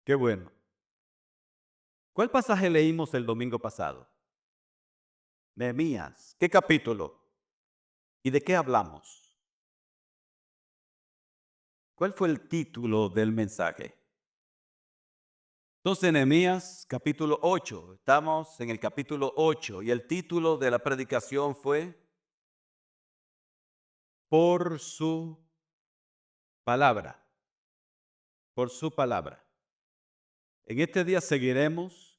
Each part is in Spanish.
Qué bueno. ¿Cuál pasaje leímos el domingo pasado? Nehemías. ¿Qué capítulo? ¿Y de qué hablamos? ¿Cuál fue el título del mensaje? Entonces, Nehemías, capítulo 8. Estamos en el capítulo 8 y el título de la predicación fue Por su palabra. Por su palabra. En este día seguiremos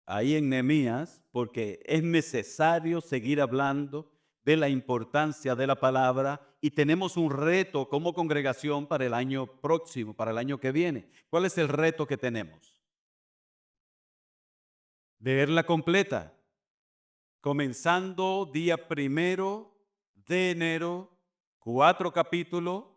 ahí en Nehemías porque es necesario seguir hablando de la importancia de la palabra y tenemos un reto como congregación para el año próximo, para el año que viene. ¿Cuál es el reto que tenemos? Leerla completa, comenzando día 1 de enero, cuatro capítulos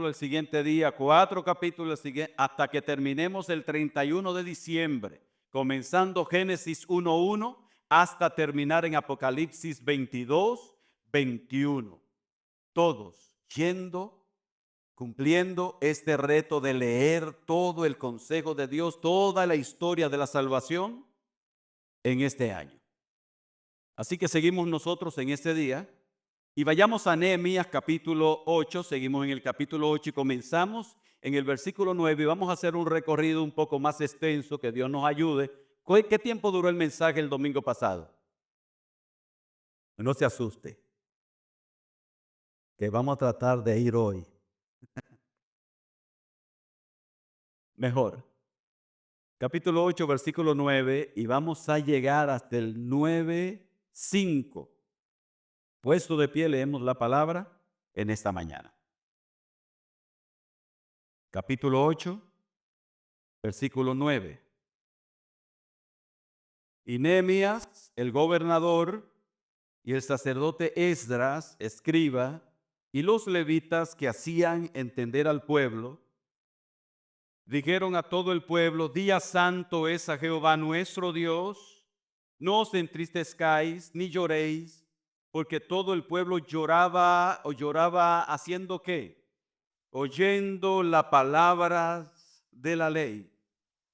el siguiente día, cuatro capítulos el siguiente, hasta que terminemos el 31 de diciembre, comenzando Génesis 1:1 hasta terminar en Apocalipsis 22:21. Todos yendo, cumpliendo este reto de leer todo el consejo de Dios, toda la historia de la salvación en este año. Así que seguimos nosotros en este día y vayamos a Nehemías capítulo 8, seguimos en el capítulo 8 y comenzamos en el versículo 9 y vamos a hacer un recorrido un poco más extenso, que Dios nos ayude. ¿Qué tiempo duró el mensaje el domingo pasado? No se asuste, que vamos a tratar de ir hoy mejor. Capítulo 8, versículo 9 y vamos a llegar hasta el 9:5. Puesto de pie, leemos la palabra en esta mañana. Capítulo 8, versículo 9. Y Nehemías, el gobernador, y el sacerdote Esdras, escriba, y los levitas que hacían entender al pueblo, dijeron a todo el pueblo: día santo es a Jehová nuestro Dios, no os entristezcáis ni lloréis, porque todo el pueblo lloraba haciendo qué, oyendo las palabras de la ley.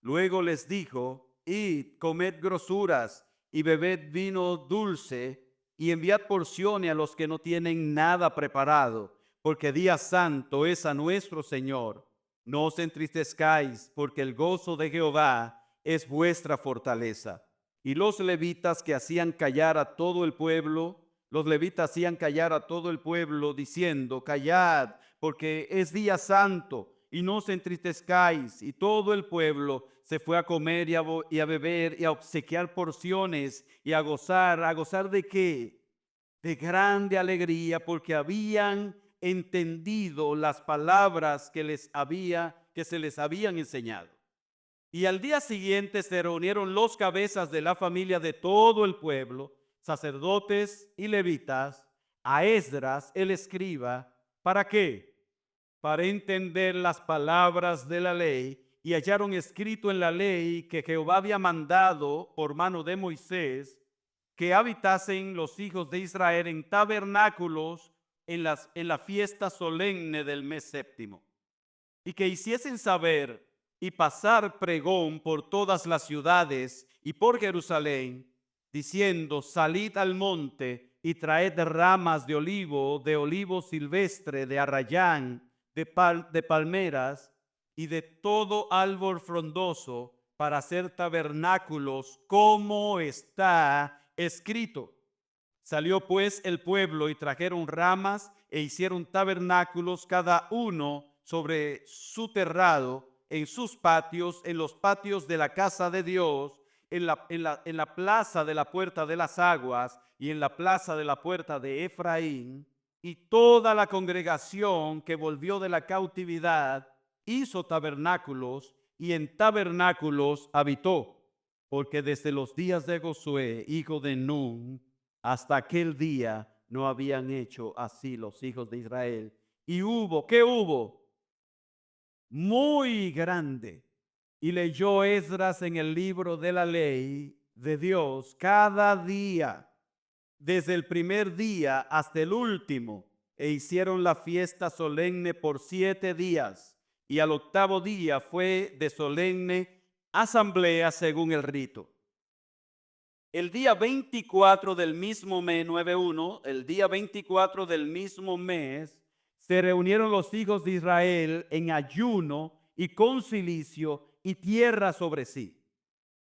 Luego les dijo: id, comed grosuras y bebed vino dulce y enviad porciones a los que no tienen nada preparado, porque día santo es a nuestro Señor. No os entristezcáis, porque el gozo de Jehová es vuestra fortaleza. Y los levitas que hacían callar a todo el pueblo, los levitas hacían callar a todo el pueblo diciendo: callad, porque es día santo, y no os entristezcáis. Y todo el pueblo se fue a comer y a beber y a obsequiar porciones y ¿a gozar de qué? De grande alegría, porque habían entendido las palabras que se les habían enseñado. Y al día siguiente se reunieron los cabezas de la familia de todo el pueblo, sacerdotes y levitas, a Esdras el escriba. ¿Para qué? Para entender las palabras de la ley, y hallaron escrito en la ley que Jehová había mandado por mano de Moisés que habitasen los hijos de Israel en tabernáculos en la fiesta solemne del mes séptimo, y que hiciesen saber y pasar pregón por todas las ciudades y por Jerusalén, diciendo: salid al monte y traed ramas de olivo silvestre, de arrayán, de palmeras y de todo árbol frondoso, para hacer tabernáculos, como está escrito. Salió pues el pueblo y trajeron ramas e hicieron tabernáculos, cada uno sobre su terrado, en sus patios, en los patios de la casa de Dios, en la plaza de la puerta de las aguas y en la plaza de la puerta de Efraín. Y toda la congregación que volvió de la cautividad hizo tabernáculos, y en tabernáculos habitó, porque desde los días de Josué, hijo de Nun, hasta aquel día no habían hecho así los hijos de Israel. Y hubo, ¿qué hubo? Muy grande. Y leyó Esdras en el libro de la ley de Dios cada día, desde el primer día hasta el último, e hicieron la fiesta solemne por 7 días. y al octavo día fue de solemne asamblea según el rito. El día 24 del mismo mes, 9:1, el día 24 del mismo mes, se reunieron los hijos de Israel en ayuno y con cilicio y tierra sobre sí.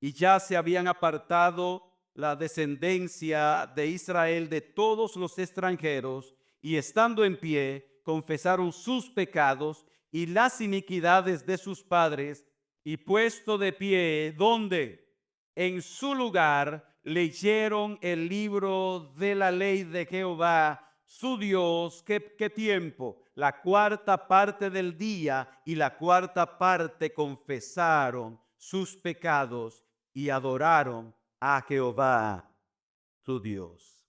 Y ya se habían apartado la descendencia de Israel de todos los extranjeros, y estando en pie, confesaron sus pecados y las iniquidades de sus padres, y puesto de pie, ¿dónde? En su lugar, leyeron el libro de la ley de Jehová, su Dios. ¿Qué tiempo? La cuarta parte del día, y la cuarta parte confesaron sus pecados y adoraron a Jehová, su Dios.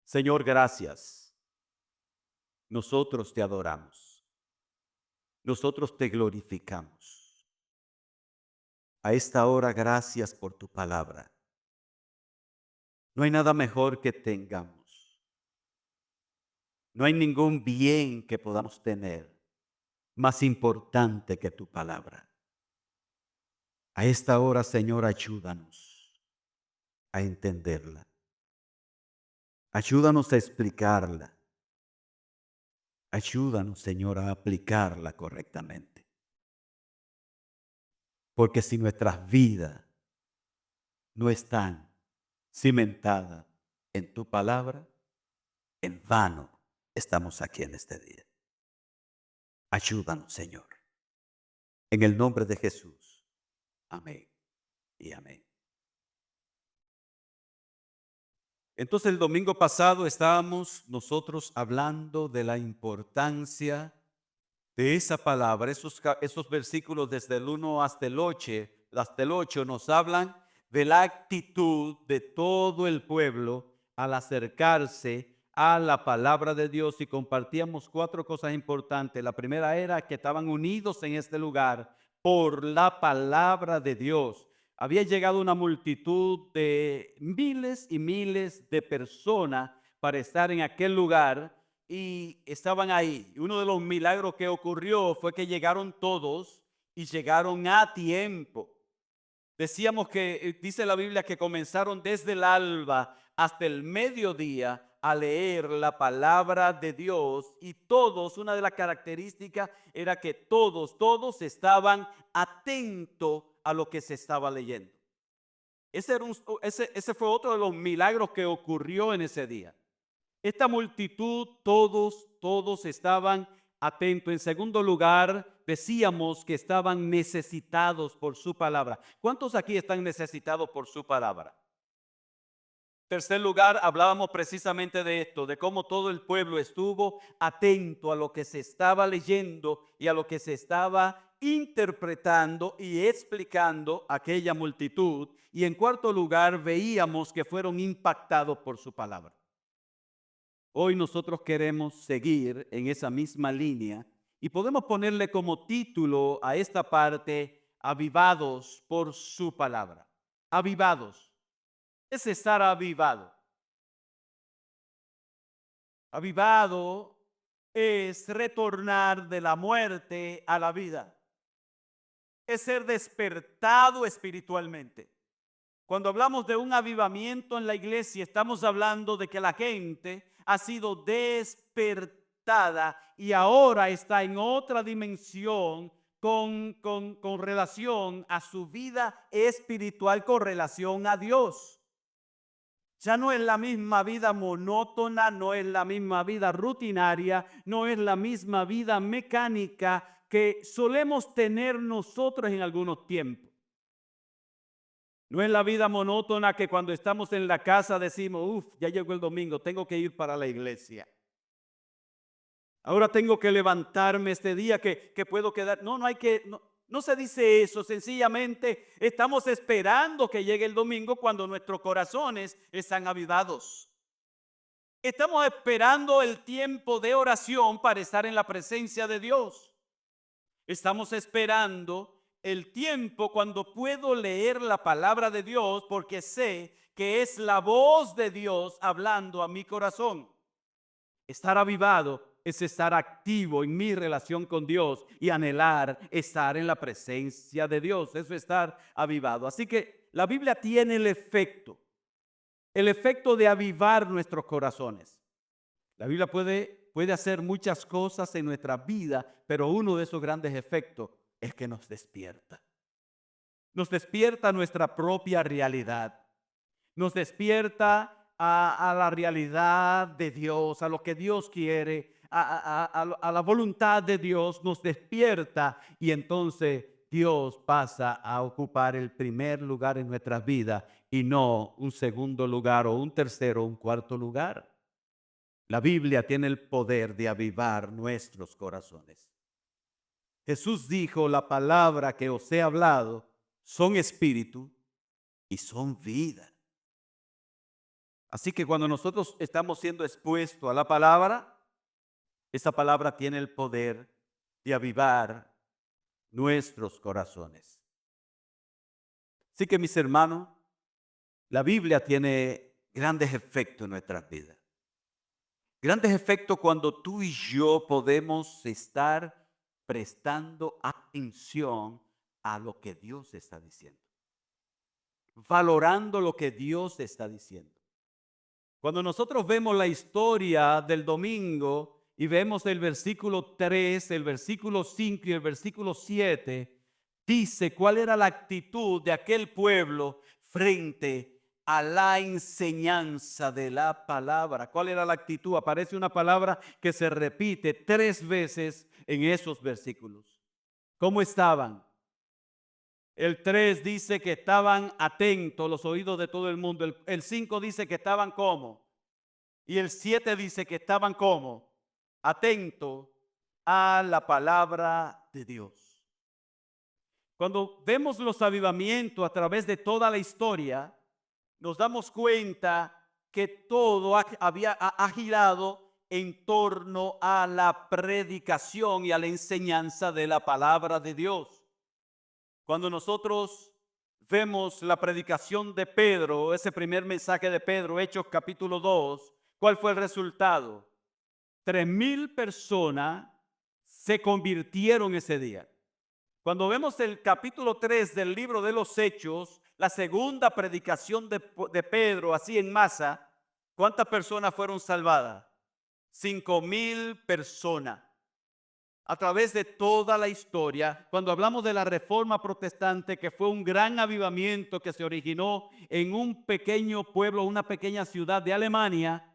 Señor, gracias. Nosotros te adoramos. Nosotros te glorificamos. A esta hora, gracias por tu palabra. No hay nada mejor que tengamos. No hay ningún bien que podamos tener más importante que tu palabra. A esta hora, Señor, ayúdanos a entenderla. Ayúdanos a explicarla. Ayúdanos, Señor, a aplicarla correctamente. Porque si nuestras vidas no están cimentadas en tu palabra, en vano estamos aquí en este día. Ayúdanos, Señor. En el nombre de Jesús. Amén y amén. Entonces el domingo pasado estábamos nosotros hablando de la importancia de esa palabra. Esos versículos desde el 1 hasta el 8 nos hablan de la actitud de todo el pueblo al acercarse a la palabra de Dios, y compartíamos 4 cosas importantes. La primera era que estaban unidos en este lugar por la palabra de Dios. Había llegado una multitud de miles y miles de personas para estar en aquel lugar, y estaban ahí. Uno de los milagros que ocurrió fue que llegaron todos y llegaron a tiempo. Decíamos que dice la Biblia que comenzaron desde el alba hasta el mediodía a leer la palabra de Dios, y todos, una de las características era que todos estaban atentos a lo que se estaba leyendo. Ese fue otro de los milagros que ocurrió en ese día. Esta multitud, todos estaban atentos. En segundo lugar, decíamos que estaban necesitados por su palabra. ¿Cuántos aquí están necesitados por su palabra? Tercer lugar, hablábamos precisamente de esto, de cómo todo el pueblo estuvo atento a lo que se estaba leyendo y a lo que se estaba interpretando y explicando aquella multitud. Y en cuarto lugar, veíamos que fueron impactados por su palabra. Hoy nosotros queremos seguir en esa misma línea, y podemos ponerle como título a esta parte: avivados por su palabra. Avivados. Es estar avivado. Avivado es retornar de la muerte a la vida. Es ser despertado espiritualmente. Cuando hablamos de un avivamiento en la iglesia, estamos hablando de que la gente ha sido despertada y ahora está en otra dimensión con relación a su vida espiritual, con relación a Dios. Ya no es la misma vida monótona, no es la misma vida rutinaria, no es la misma vida mecánica que solemos tener nosotros en algunos tiempos. No es la vida monótona que cuando estamos en la casa decimos: ya llegó el domingo, tengo que ir para la iglesia. Ahora tengo que levantarme este día que puedo quedar. No se dice eso. Sencillamente estamos esperando que llegue el domingo cuando nuestros corazones están avivados. Estamos esperando el tiempo de oración para estar en la presencia de Dios. Estamos esperando el tiempo cuando puedo leer la palabra de Dios, porque sé que es la voz de Dios hablando a mi corazón. Estar avivado es estar activo en mi relación con Dios y anhelar estar en la presencia de Dios. Eso es estar avivado. Así que la Biblia tiene el efecto de avivar nuestros corazones. La Biblia puede hacer muchas cosas en nuestra vida, pero uno de esos grandes efectos es que nos despierta. Nos despierta nuestra propia realidad. Nos despierta a la realidad de Dios, a lo que Dios quiere, a la voluntad de Dios. Nos despierta y entonces Dios pasa a ocupar el primer lugar en nuestras vidas y no un segundo lugar o un tercero o un cuarto lugar. La Biblia tiene el poder de avivar nuestros corazones. Jesús dijo: la palabra que os he hablado son espíritu y son vida. Así que cuando nosotros estamos siendo expuestos a la palabra, esa palabra tiene el poder de avivar nuestros corazones. Así que, mis hermanos, la Biblia tiene grandes efectos en nuestras vidas. Grandes efectos cuando tú y yo podemos estar prestando atención a lo que Dios está diciendo, valorando lo que Dios está diciendo. Cuando nosotros vemos la historia del domingo y vemos el versículo 3, el versículo 5 y el versículo 7, dice cuál era la actitud de aquel pueblo frente a la enseñanza de la palabra. ¿Cuál era la actitud? Aparece una palabra que se repite 3 veces en esos versículos. ¿Cómo estaban? El 3 dice que estaban atentos los oídos de todo el mundo. El 5 dice que estaban como. Y el 7 dice que estaban como. Atentos a la palabra de Dios. Cuando vemos los avivamientos a través de toda la historia, nos damos cuenta que todo ha girado en torno a la predicación y a la enseñanza de la palabra de Dios. Cuando nosotros vemos la predicación de Pedro, ese primer mensaje de Pedro, Hechos capítulo 2, ¿cuál fue el resultado? 3,000 personas se convirtieron ese día. Cuando vemos el capítulo 3 del libro de los Hechos, la segunda predicación de Pedro, así en masa, ¿cuántas personas fueron salvadas? 5,000 personas. A través de toda la historia, cuando hablamos de la Reforma Protestante, que fue un gran avivamiento que se originó en un pequeño pueblo, una pequeña ciudad de Alemania,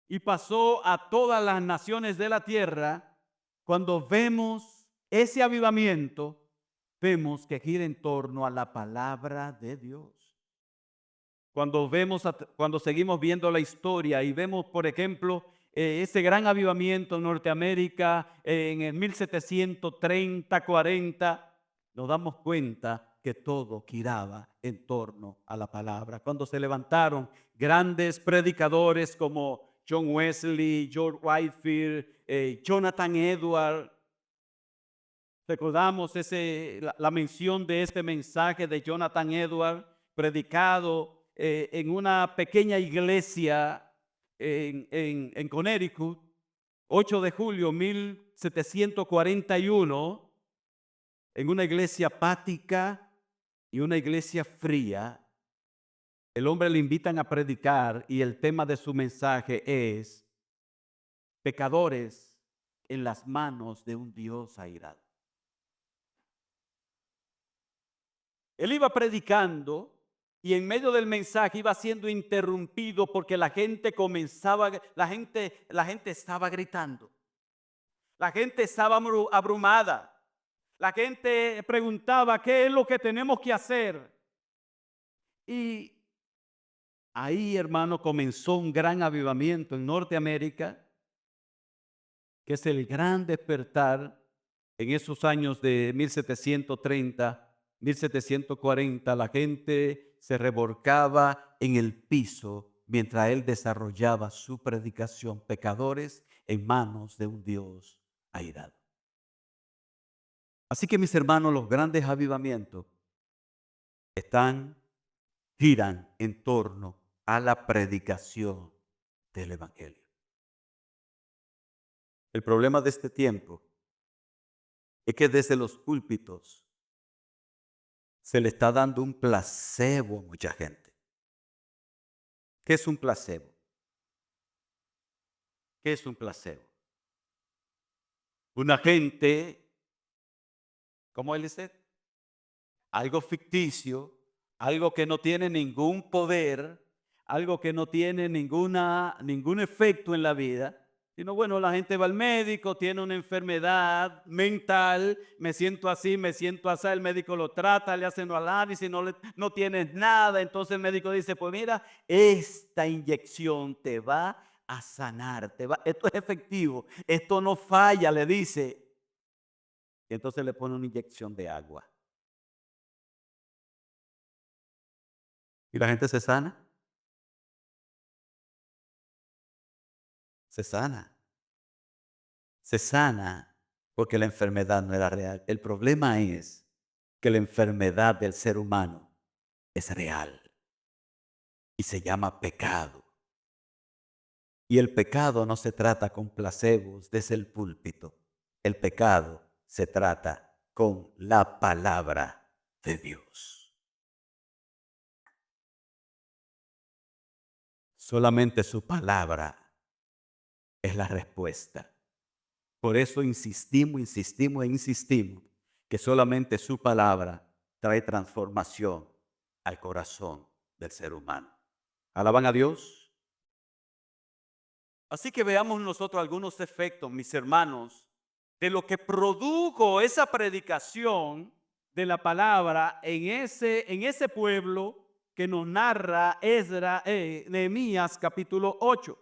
y pasó a todas las naciones de la tierra, cuando vemos ese avivamiento, vemos que gira en torno a la palabra de Dios. Cuando seguimos viendo la historia y vemos, por ejemplo, ese gran avivamiento en Norteamérica en el 1730-40, nos damos cuenta que todo giraba en torno a la palabra. Cuando se levantaron grandes predicadores como John Wesley, George Whitefield, Jonathan Edwards, recordamos la mención de este mensaje de Jonathan Edwards, predicado en una pequeña iglesia en Connecticut, 8 de julio de 1741, en una iglesia apática y una iglesia fría. El hombre le invitan a predicar y el tema de su mensaje es pecadores en las manos de un Dios airado. Él iba predicando y en medio del mensaje iba siendo interrumpido porque la gente estaba gritando. La gente estaba abrumada. La gente preguntaba, ¿qué es lo que tenemos que hacer? Y ahí, hermano, comenzó un gran avivamiento en Norteamérica, que es el gran despertar en esos años de 1730, 1740. La gente se revolcaba en el piso mientras él desarrollaba su predicación. Pecadores en manos de un Dios airado. Así que, mis hermanos, los grandes avivamientos giran en torno a la predicación del Evangelio. El problema de este tiempo es que desde los púlpitos se le está dando un placebo a mucha gente. ¿Qué es un placebo? ¿Qué es un placebo? Una gente, ¿cómo él dice? Algo ficticio, algo que no tiene ningún poder, algo que no tiene ningún efecto en la vida, sino bueno, la gente va al médico, tiene una enfermedad mental, me siento así, me siento así, el médico lo trata, le hacen un análisis, no tienes nada, entonces el médico dice, pues mira, esta inyección te va a sanar, esto es efectivo, esto no falla, le dice, y entonces le pone una inyección de agua. ¿Y la gente se sana? Se sana. Se sana porque la enfermedad no era real. El problema es que la enfermedad del ser humano es real y se llama pecado. Y el pecado no se trata con placebos desde el púlpito. El pecado se trata con la palabra de Dios. Solamente su palabra es la respuesta. Por eso insistimos que solamente su palabra trae transformación al corazón del ser humano. ¿Alaban a Dios? Así que veamos nosotros algunos efectos, mis hermanos, de lo que produjo esa predicación de la palabra en ese pueblo que nos narra Nehemías capítulo 8.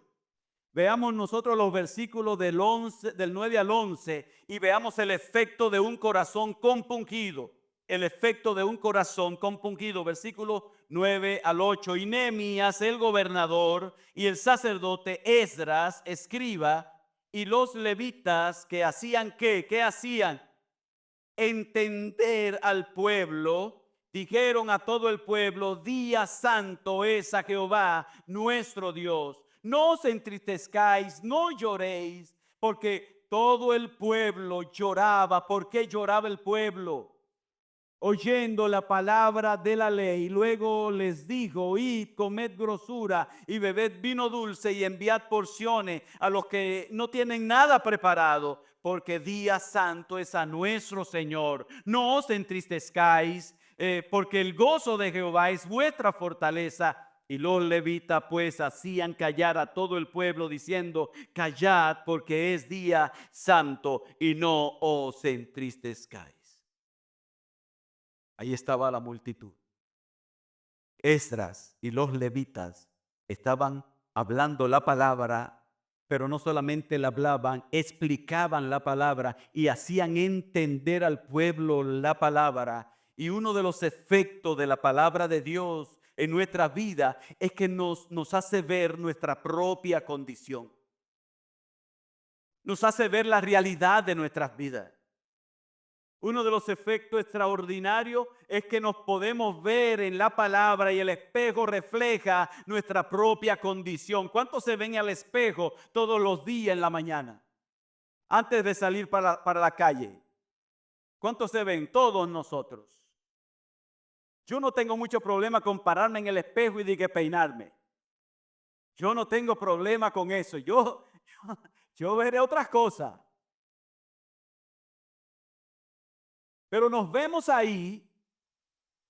Veamos nosotros los versículos del 9 al 11 y veamos el efecto de un corazón compungido. El efecto de un corazón compungido, versículo 9 al 8. Y Nehemías, el gobernador, y el sacerdote Esdras, escriba, y los levitas que hacían ¿qué hacían? Entender al pueblo. Dijeron a todo el pueblo, día santo es a Jehová nuestro Dios. No os entristezcáis, no lloréis, porque todo el pueblo lloraba. ¿Por qué lloraba el pueblo? Oyendo la palabra de la ley. Luego les dijo, id, comed grosura y bebed vino dulce y enviad porciones a los que no tienen nada preparado, porque día santo es a nuestro Señor. No os entristezcáis, porque el gozo de Jehová es vuestra fortaleza. Y los levitas pues hacían callar a todo el pueblo diciendo, callad porque es día santo y no os entristezcáis. Ahí estaba la multitud. Esdras y los levitas estaban hablando la palabra, pero no solamente la hablaban, explicaban la palabra y hacían entender al pueblo la palabra. Y uno de los efectos de la palabra de Dios en nuestra vida es que nos hace ver nuestra propia condición. Nos hace ver la realidad de nuestras vidas. Uno de los efectos extraordinarios es que nos podemos ver en la palabra y el espejo refleja nuestra propia condición. ¿Cuántos se ven al espejo todos los días en la mañana? Antes de salir para la calle. ¿Cuántos se ven? Todos nosotros. Yo no tengo mucho problema con pararme en el espejo y de que peinarme. Yo no tengo problema con eso. Yo veré otras cosas. Pero nos vemos ahí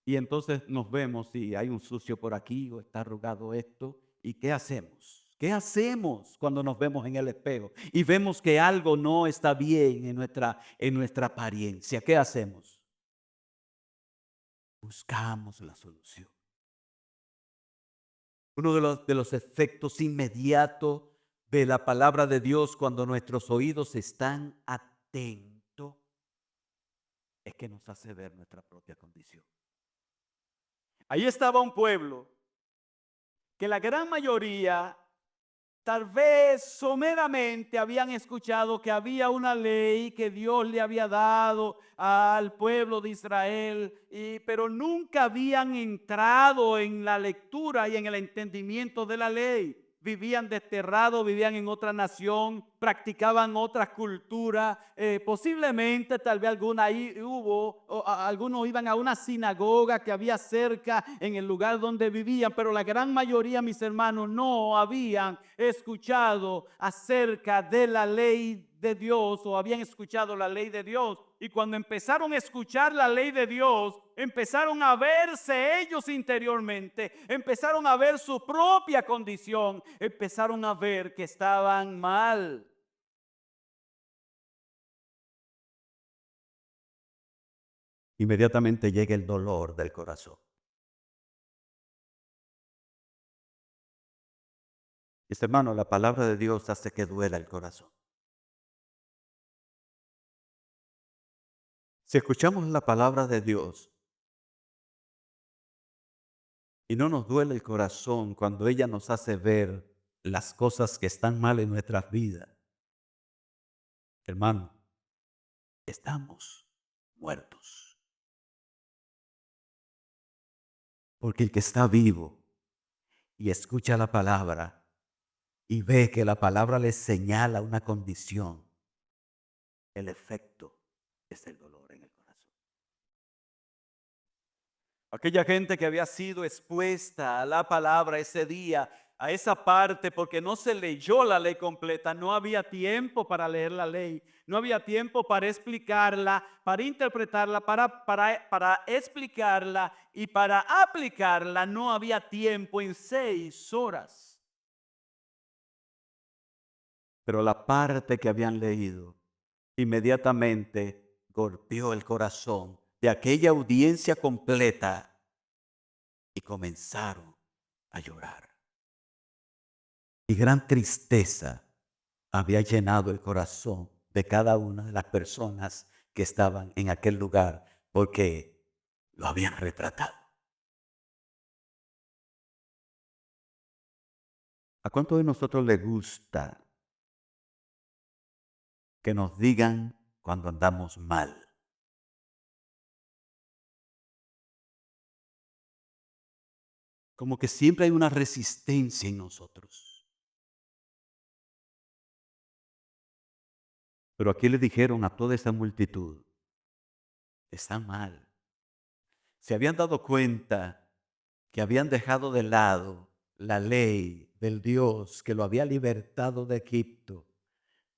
y entonces nos vemos si hay un sucio por aquí o está arrugado esto. ¿Y qué hacemos? ¿Qué hacemos cuando nos vemos en el espejo y vemos que algo no está bien en nuestra apariencia? ¿Qué hacemos? Buscamos la solución. Uno de los efectos inmediatos de la palabra de Dios cuando nuestros oídos están atentos es que nos hace ver nuestra propia condición. Ahí estaba un pueblo que la gran mayoría, tal vez someramente, habían escuchado que había una ley que Dios le había dado al pueblo de Israel, pero nunca habían entrado en la lectura y en el entendimiento de la ley. vivían desterrados, vivían en otra nación, practicaban otra cultura. Posiblemente tal vez algunos iban a una sinagoga que había cerca en el lugar donde vivían, pero la gran mayoría, mis hermanos, no habían escuchado acerca de la ley de Dios o habían escuchado la ley de Dios. Y cuando empezaron a escuchar la ley de Dios, empezaron a verse ellos interiormente, empezaron a ver su propia condición, empezaron a ver que estaban mal. Inmediatamente llega el dolor del corazón. Mis hermanos, la palabra de Dios hace que duela el corazón. Si escuchamos la palabra de Dios y no nos duele el corazón cuando ella nos hace ver las cosas que están mal en nuestras vidas, hermano, estamos muertos. Porque el que está vivo y escucha la palabra y ve que la palabra le señala una condición, el efecto es el dolor en el corazón. Aquella gente que había sido expuesta a la palabra ese día, a esa parte, porque no se leyó la ley completa, no había tiempo para leer la ley, no había tiempo para explicarla, para interpretarla, para explicarla y para aplicarla, no había tiempo en 6 horas. Pero la parte que habían leído inmediatamente golpeó el corazón de aquella audiencia completa y comenzaron a llorar. Y gran tristeza había llenado el corazón de cada una de las personas que estaban en aquel lugar porque lo habían retratado. ¿A cuánto de nosotros les gusta que nos digan cuando andamos mal? Como que siempre hay una resistencia en nosotros. Pero aquí le dijeron a toda esa multitud, están mal. Se habían dado cuenta que habían dejado de lado la ley del Dios que lo había libertado de Egipto,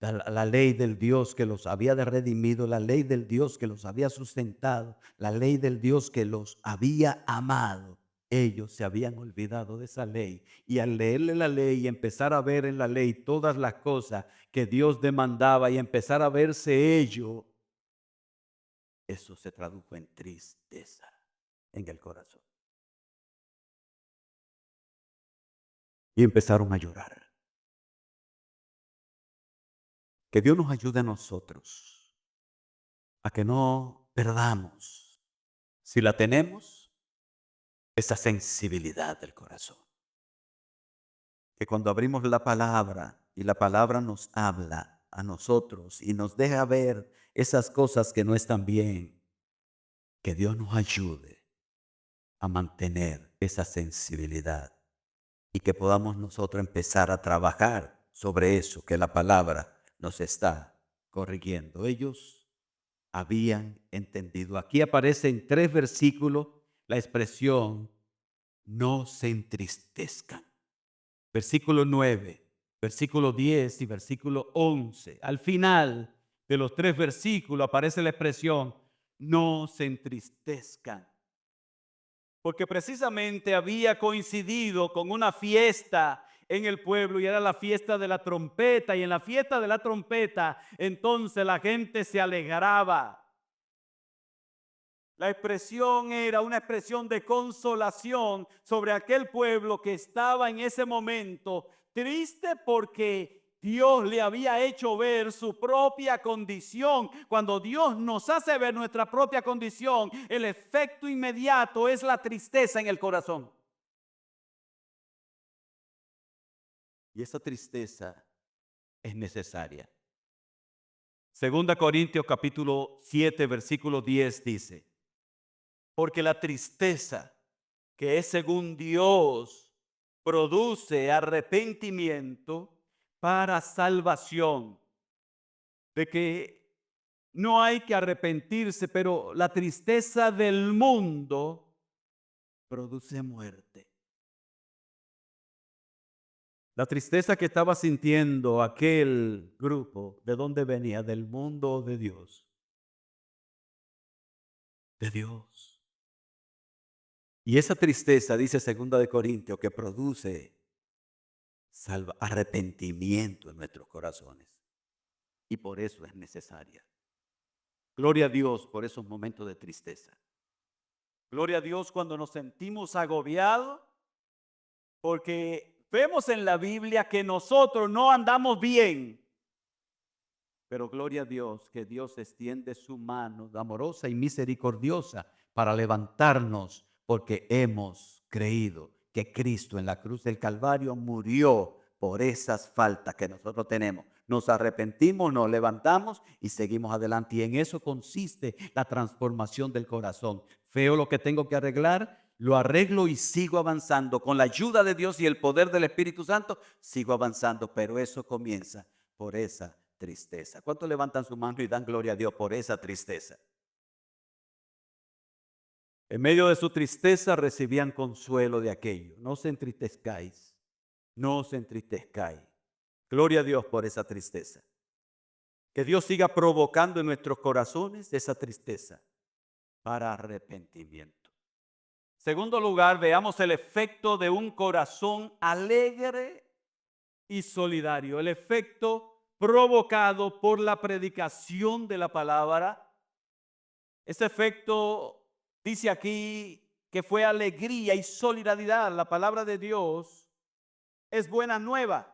la ley del Dios que los había redimido, la ley del Dios que los había sustentado, la ley del Dios que los había amado. Ellos se habían olvidado de esa ley y al leerle la ley y empezar a ver en la ley todas las cosas que Dios demandaba y empezar a verse ellos, eso se tradujo en tristeza en el corazón. Y empezaron a llorar. Que Dios nos ayude a nosotros a que no perdamos, si la tenemos, esa sensibilidad del corazón. Que cuando abrimos la palabra y la palabra nos habla a nosotros y nos deja ver esas cosas que no están bien, que Dios nos ayude a mantener esa sensibilidad y que podamos nosotros empezar a trabajar sobre eso que la palabra nos está corrigiendo. Ellos habían entendido. Aquí aparece en 3 versículos la expresión no se entristezcan. Versículo 9, versículo 10 y versículo 11. Al final de los 3 versículos aparece la expresión no se entristezcan. Porque precisamente había coincidido con una fiesta en el pueblo y era la fiesta de la trompeta. Y en la fiesta de la trompeta entonces la gente se alegraba. La expresión era una expresión de consolación sobre aquel pueblo que estaba en ese momento triste porque Dios le había hecho ver su propia condición. Cuando Dios nos hace ver nuestra propia condición, el efecto inmediato es la tristeza en el corazón. Y esa tristeza es necesaria. Segunda Corintios capítulo 7, versículo 10 dice, porque la tristeza que es según Dios produce arrepentimiento para salvación. De que no hay que arrepentirse, pero la tristeza del mundo produce muerte. La tristeza que estaba sintiendo aquel grupo, ¿de dónde venía? Del mundo o de Dios. De Dios. Y esa tristeza, dice 2 de Corintios, que produce arrepentimiento en nuestros corazones. Y por eso es necesaria. Gloria a Dios por esos momentos de tristeza. Gloria a Dios cuando nos sentimos agobiados, porque vemos en la Biblia que nosotros no andamos bien. Pero gloria a Dios que Dios extiende su mano amorosa y misericordiosa para levantarnos, porque hemos creído que Cristo en la cruz del Calvario murió por esas faltas que nosotros tenemos. Nos arrepentimos, nos levantamos y seguimos adelante. Y en eso consiste la transformación del corazón. Veo lo que tengo que arreglar, lo arreglo y sigo avanzando. Con la ayuda de Dios y el poder del Espíritu Santo, sigo avanzando. Pero eso comienza por esa tristeza. ¿Cuántos levantan su mano y dan gloria a Dios por esa tristeza? En medio de su tristeza recibían consuelo de aquello. No os entristezcáis, no os entristezcáis. Gloria a Dios por esa tristeza. Que Dios siga provocando en nuestros corazones esa tristeza para arrepentimiento. Segundo lugar, veamos el efecto de un corazón alegre y solidario. El efecto provocado por la predicación de la palabra. Ese efecto dice aquí que fue alegría y solidaridad. La palabra de Dios es buena nueva.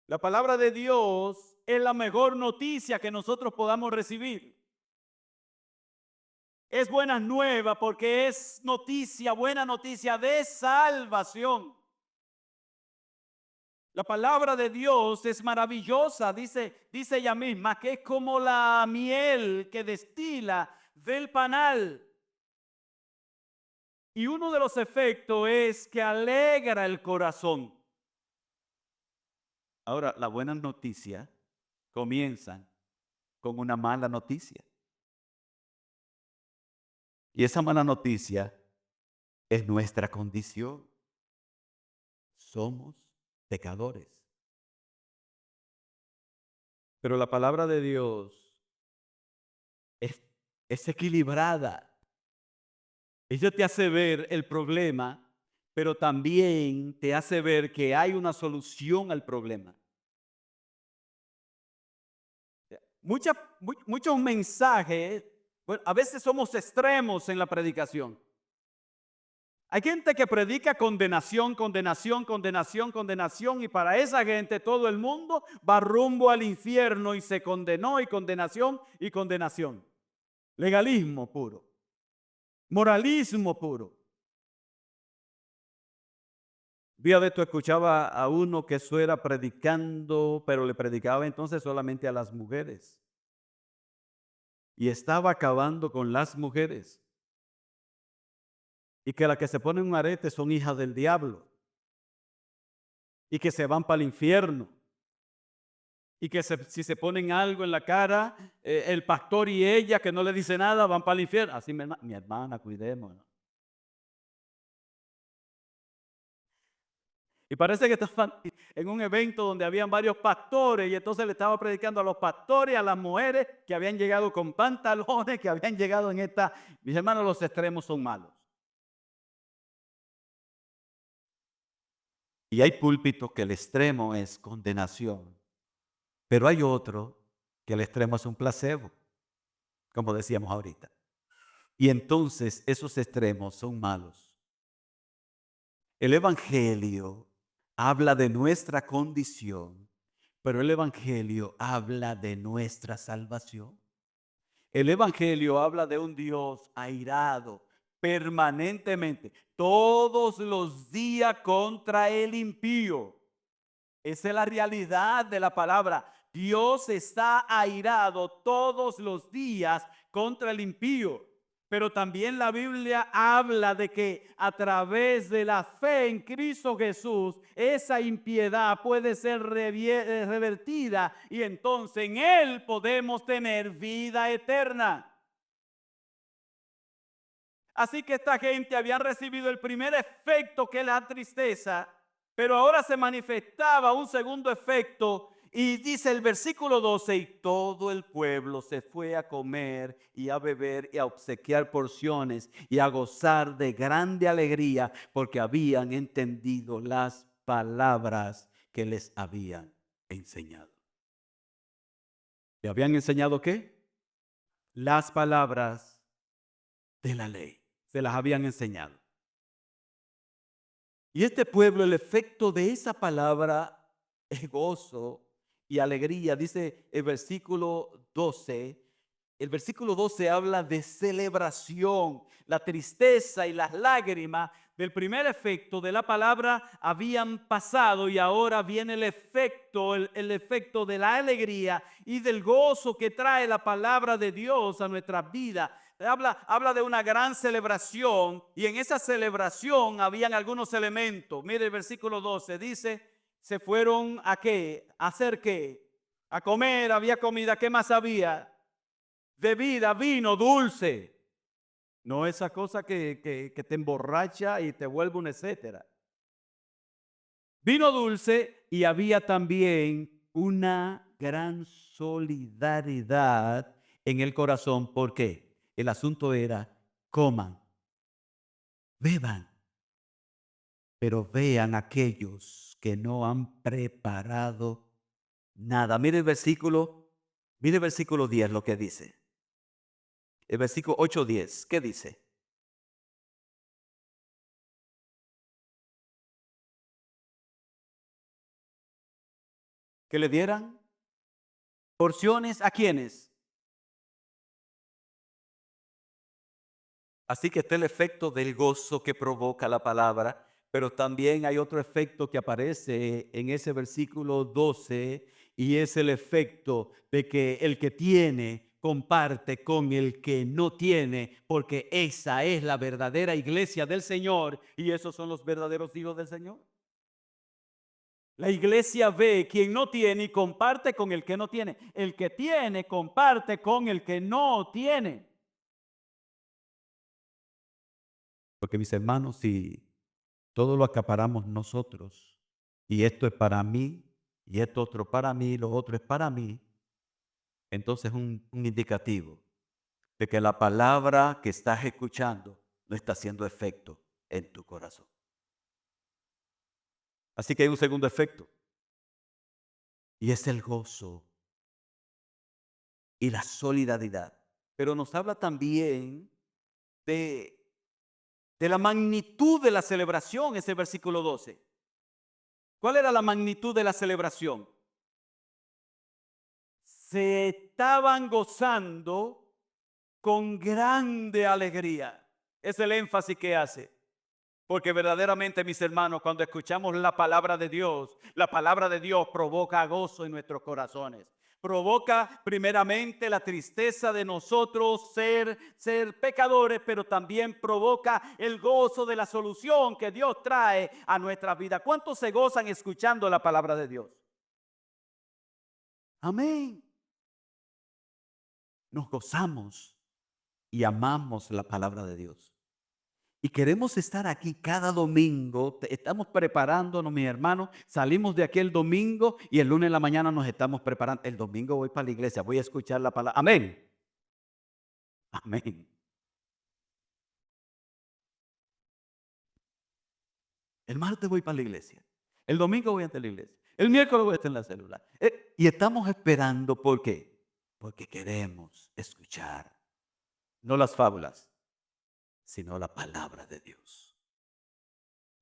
La palabra de Dios es la mejor noticia que nosotros podamos recibir. Es buena nueva porque es noticia, buena noticia de salvación. La palabra de Dios es maravillosa, dice ella misma, que es como la miel que destila del panal. Y uno de los efectos es que alegra el corazón. Ahora, las buenas noticias comienzan con una mala noticia. Y esa mala noticia es nuestra condición. Somos pecadores. Pero la palabra de Dios es equilibrada. Ella te hace ver el problema, pero también te hace ver que hay una solución al problema. Muchos mensajes, bueno, a veces somos extremos en la predicación. Hay gente que predica condenación, condenación, condenación, condenación, y para esa gente todo el mundo va rumbo al infierno y se condenó y condenación y condenación. Legalismo puro. Moralismo puro. Día de esto escuchaba a uno que eso era predicando, pero le predicaba entonces solamente a las mujeres. Y estaba acabando con las mujeres. Y que las que se ponen un arete son hijas del diablo. Y que se van para el infierno. Y que si se ponen algo en la cara, el pastor y ella que no le dice nada van para el infierno. Así mi hermana, cuidémonos. Y parece que estaban en un evento donde habían varios pastores y entonces le estaba predicando a los pastores, a las mujeres que habían llegado con pantalones, que habían llegado en esta. Mis hermanos, los extremos son malos. Y hay púlpitos que el extremo es condenación, pero hay otro que el extremo es un placebo, como decíamos ahorita. Y entonces esos extremos son malos. El Evangelio habla de nuestra condición, pero el Evangelio habla de nuestra salvación. El Evangelio habla de un Dios airado permanentemente, todos los días contra el impío. Esa es la realidad de la palabra. Dios está airado todos los días contra el impío. Pero también la Biblia habla de que a través de la fe en Cristo Jesús, esa impiedad puede ser revertida y entonces en Él podemos tener vida eterna. Así que esta gente había recibido el primer efecto, que es la tristeza, pero ahora se manifestaba un segundo efecto. Y dice el versículo 12, y todo el pueblo se fue a comer y a beber y a obsequiar porciones y a gozar de grande alegría porque habían entendido las palabras que les habían enseñado. ¿Le habían enseñado qué? Las palabras de la ley. Se las habían enseñado. Y este pueblo, el efecto de esa palabra es gozo y alegría. Dice el versículo 12. El versículo 12 habla de celebración. La tristeza y las lágrimas del primer efecto de la palabra habían pasado y ahora viene el efecto, el efecto de la alegría y del gozo que trae la palabra de Dios a nuestras vidas. Habla de una gran celebración y en esa celebración habían algunos elementos. Mire el versículo 12, dice, se fueron a qué, a hacer qué, a comer, había comida, ¿qué más había? Bebida, vino, dulce. No esa cosa que te emborracha y te vuelve un etcétera. Vino dulce y había también una gran solidaridad en el corazón. ¿Por qué? El asunto era, coman, beban, pero vean aquellos que no han preparado nada. Mire el versículo 10 lo que dice. El versículo 8-10, ¿qué dice? Que le dieran porciones a quienes. Así que está el efecto del gozo que provoca la palabra, pero también hay otro efecto que aparece en ese versículo 12 y es el efecto de que el que tiene comparte con el que no tiene, porque esa es la verdadera iglesia del Señor y esos son los verdaderos hijos del Señor. La iglesia ve quien no tiene y comparte con el que no tiene. El que tiene comparte con el que no tiene. Porque mis hermanos, si todo lo acaparamos nosotros, y esto es para mí, y esto otro para mí, lo otro es para mí, entonces es un indicativo de que la palabra que estás escuchando no está haciendo efecto en tu corazón. Así que hay un segundo efecto, y es el gozo y la solidaridad. Pero nos habla también de la magnitud de la celebración, ese versículo 12. ¿Cuál era la magnitud de la celebración? Se estaban gozando con grande alegría. Es el énfasis que hace. Porque verdaderamente, mis hermanos, cuando escuchamos la palabra de Dios provoca gozo en nuestros corazones. Provoca primeramente la tristeza de nosotros ser pecadores, pero también provoca el gozo de la solución que Dios trae a nuestra vida. ¿Cuántos se gozan escuchando la palabra de Dios? Amén. Nos gozamos y amamos la palabra de Dios. Y queremos estar aquí cada domingo. Estamos preparándonos, mis hermanos. Salimos de aquí el domingo y el lunes en la mañana nos estamos preparando. El domingo voy para la iglesia, voy a escuchar la palabra. Amén. Amén. El martes voy para la iglesia. El domingo voy a la iglesia. El miércoles voy a estar en la célula. Y estamos esperando, ¿por qué? Porque queremos escuchar, no las fábulas, sino la palabra de Dios.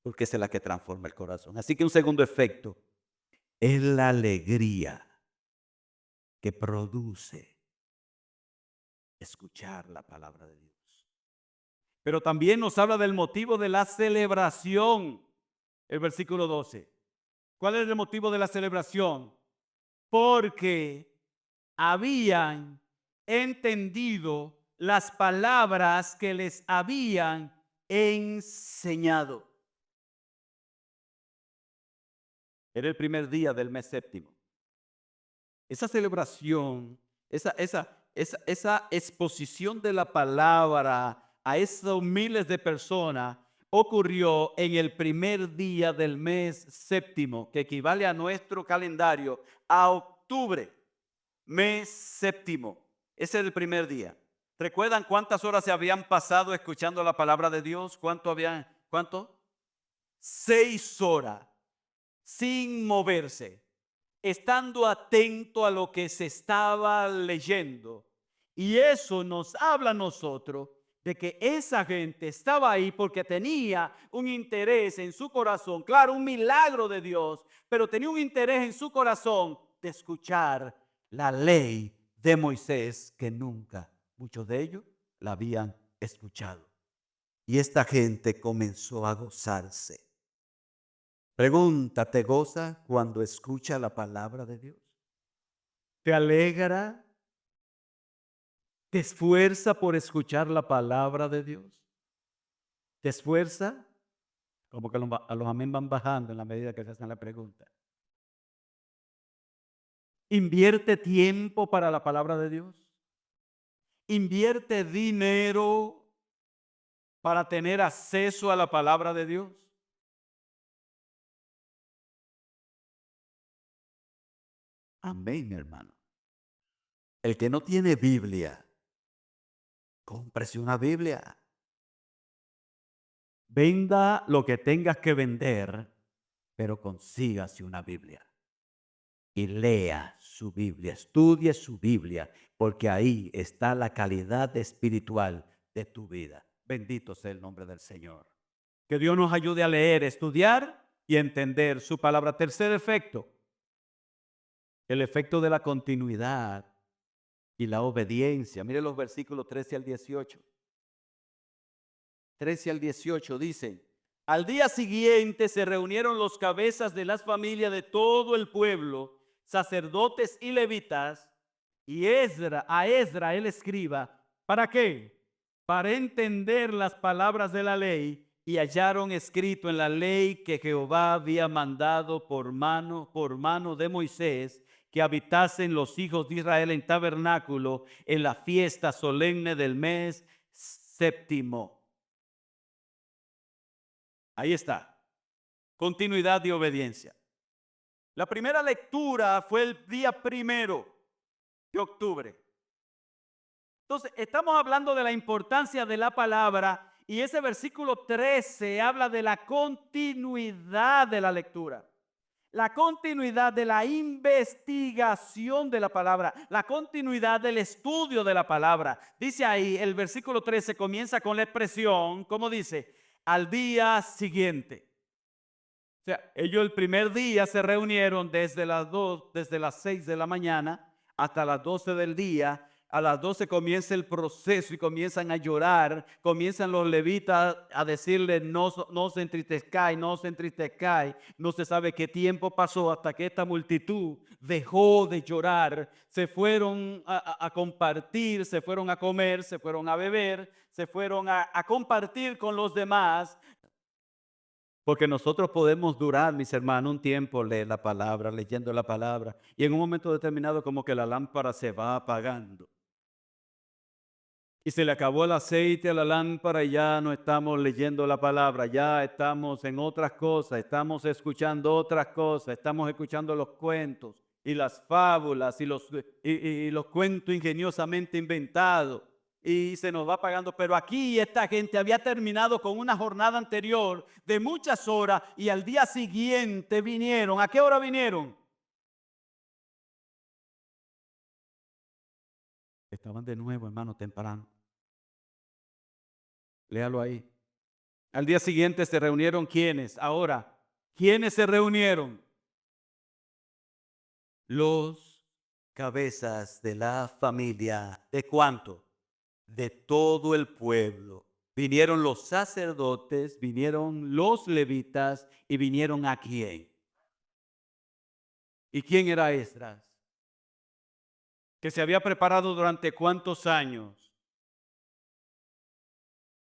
Porque esa es la que transforma el corazón. Así que un segundo efecto es la alegría que produce escuchar la palabra de Dios. Pero también nos habla del motivo de la celebración. El versículo 12. ¿Cuál es el motivo de la celebración? Porque habían entendido las palabras que les habían enseñado. Era el primer día del mes séptimo. Esa celebración, esa exposición de la palabra a esos miles de personas ocurrió en el primer día del mes séptimo, que equivale a nuestro calendario, a octubre, mes séptimo. Ese es el primer día. ¿Recuerdan cuántas horas se habían pasado escuchando la palabra de Dios? ¿Cuánto? 6 horas, sin moverse, estando atento a lo que se estaba leyendo. Y eso nos habla a nosotros de que esa gente estaba ahí porque tenía un interés en su corazón, claro, un milagro de Dios, pero tenía un interés en su corazón de escuchar la ley de Moisés, que nunca muchos de ellos la habían escuchado. Y esta gente comenzó a gozarse. Pregunta, ¿te goza cuando escucha la palabra de Dios? ¿Te alegra? ¿Te esfuerza por escuchar la palabra de Dios? ¿Te esfuerza? Como que a los amén van bajando en la medida que se hacen la pregunta. ¿Invierte tiempo para la palabra de Dios? ¿Invierte dinero para tener acceso a la palabra de Dios? Amén, mi hermano. El que no tiene Biblia, cómprese una Biblia. Venda lo que tengas que vender, pero consígase una Biblia. Y lea su Biblia, estudie su Biblia, porque ahí está la calidad espiritual de tu vida. Bendito sea el nombre del Señor. Que Dios nos ayude a leer, estudiar y entender su palabra. Tercer efecto, el efecto de la continuidad y la obediencia. Mire los versículos 13 al 18. 13 al 18 dice: al día siguiente se reunieron los cabezas de las familias de todo el pueblo, sacerdotes y levitas, y a Esdra el escriba. ¿Para qué? Para entender las palabras de la ley, y hallaron escrito en la ley que Jehová había mandado por mano de Moisés, que habitasen los hijos de Israel en tabernáculo en la fiesta solemne del mes séptimo. Ahí está. Continuidad y obediencia. La primera lectura fue el día 1 de octubre. Entonces, estamos hablando de la importancia de la palabra, y ese versículo 13 habla de la continuidad de la lectura. La continuidad de la investigación de la palabra, la continuidad del estudio de la palabra. Dice ahí, el versículo 13 comienza con la expresión, ¿cómo dice? Al día siguiente. O sea, ellos el primer día se reunieron desde las 6 de la mañana hasta las 12 del día. A las 12 comienza el proceso y comienzan a llorar. Comienzan los levitas a decirle: no, no se entristezcáis, no se entristezcáis. No se sabe qué tiempo pasó hasta que esta multitud dejó de llorar. Se fueron a compartir, se fueron a comer, se fueron a beber, se fueron a compartir con los demás. Porque nosotros podemos durar, mis hermanos, un tiempo leyendo la palabra, y en un momento determinado como que la lámpara se va apagando. Y se le acabó el aceite a la lámpara y ya no estamos leyendo la palabra, ya estamos en otras cosas, estamos escuchando otras cosas, estamos escuchando los cuentos y las fábulas y los cuentos ingeniosamente inventados. Y se nos va pagando. Pero aquí esta gente había terminado con una jornada anterior de muchas horas, y al día siguiente vinieron. ¿A qué hora vinieron? Estaban de nuevo, hermano, temprano. Léalo ahí. Al día siguiente se reunieron, ¿quiénes? Ahora, ¿quiénes se reunieron? Los cabezas de la familia. ¿De cuánto? De todo el pueblo. Vinieron los sacerdotes, vinieron los levitas, y vinieron ¿a quién? ¿Y quién era Esdras? Que se había preparado durante ¿cuántos años?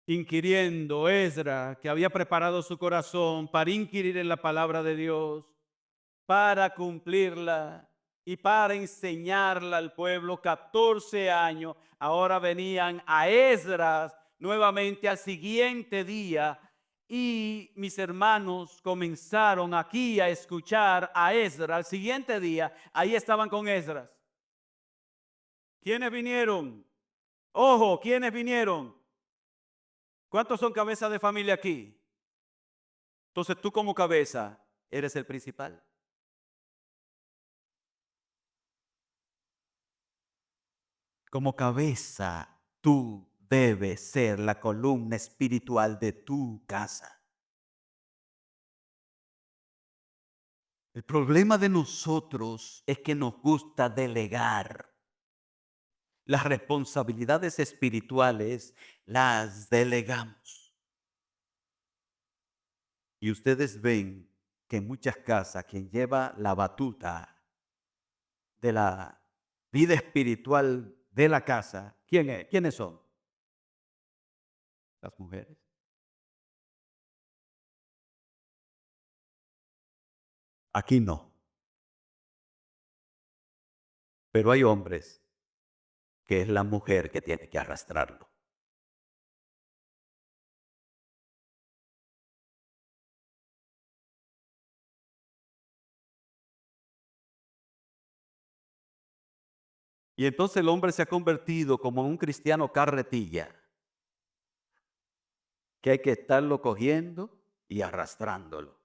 inquiriendo Esdras, que había preparado su corazón para inquirir en la palabra de Dios, para cumplirla y para enseñarla al pueblo. 14 años, ahora venían a Esdras nuevamente al siguiente día y mis hermanos comenzaron aquí a escuchar a Esdras. Al siguiente día, ahí estaban con Esdras. ¿Quiénes vinieron? Ojo, ¿quiénes vinieron? ¿Cuántos son cabezas de familia aquí? Entonces tú como cabeza eres el principal. Como cabeza, tú debes ser la columna espiritual de tu casa. El problema de nosotros es que nos gusta delegar. Las responsabilidades espirituales las delegamos. Y ustedes ven que en muchas casas quien lleva la batuta de la vida espiritual de la casa, ¿quién es? ¿Quiénes son? Las mujeres. Aquí no. Pero hay hombres que es la mujer que tiene que arrastrarlo. Y entonces el hombre se ha convertido como un cristiano carretilla, que hay que estarlo cogiendo y arrastrándolo.